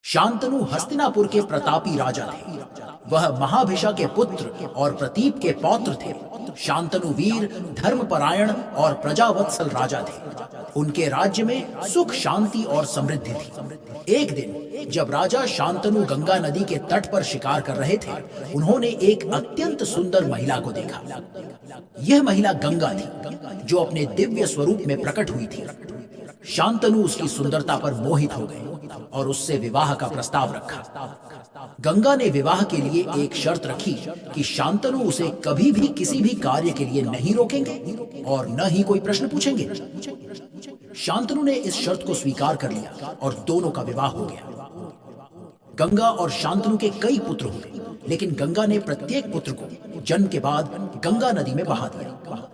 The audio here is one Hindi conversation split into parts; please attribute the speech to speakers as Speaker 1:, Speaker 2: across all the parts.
Speaker 1: शांतनु हस्तिनापुर के प्रतापी राजा थे। वह महाभिषा के पुत्र और प्रतीप के पौत्र थे। शांतनु वीर, धर्मपरायण और प्रजावत्सल राजा थे। उनके राज्य में सुख, शांति और समृद्धि थी। एक दिन जब राजा शांतनु गंगा नदी के तट पर शिकार कर रहे थे, उन्होंने एक अत्यंत सुंदर महिला को देखा। यह महिला गंगा थी, जो अपने दिव्य स्वरूप में प्रकट हुई थी। शांतनु उसकी सुंदरता पर मोहित हो गए और उससे विवाह का प्रस्ताव रखा। गंगा ने विवाह के लिए एक शर्त रखी कि शांतनु उसे कभी भी किसी भी कार्य के लिए नहीं रोकेंगे और न ही कोई प्रश्न पूछेंगे। शांतनु ने इस शर्त को स्वीकार कर लिया और दोनों का विवाह हो गया। गंगा और शांतनु के कई पुत्र हुए, लेकिन गंगा ने प्रत्येक पुत्र को जन्म के बाद गंगा नदी में बहा दिया।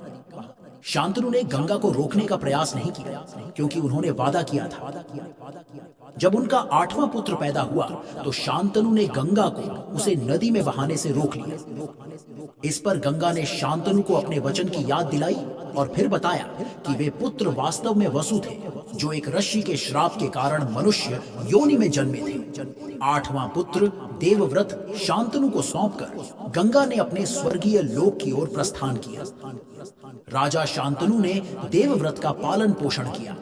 Speaker 1: शांतनु ने गंगा को रोकने का प्रयास नहीं किया, क्योंकि उन्होंने वादा किया था। जब उनका 8वां पुत्र पैदा हुआ तो शांतनु ने गंगा को उसे नदी में बहाने से रोक लिया। इस पर गंगा ने शांतनु को अपने वचन की याद दिलाई और फिर बताया कि वे पुत्र वास्तव में वसु थे, जो एक ऋषि के श्राप के कारण मनुष्य योनि में जन्मे थे। 8वां पुत्र देवव्रत शांतनु को सौंपकर गंगा ने अपने स्वर्गीय लोक की ओर प्रस्थान किया। राजा शांतनु ने देवव्रत का पालन पोषण किया।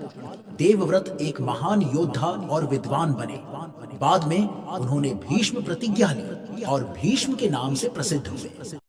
Speaker 1: देवव्रत एक महान योद्धा और विद्वान बने। बाद में उन्होंने भीष्म प्रतिज्ञा ली और भीष्म के नाम से प्रसिद्ध हुए।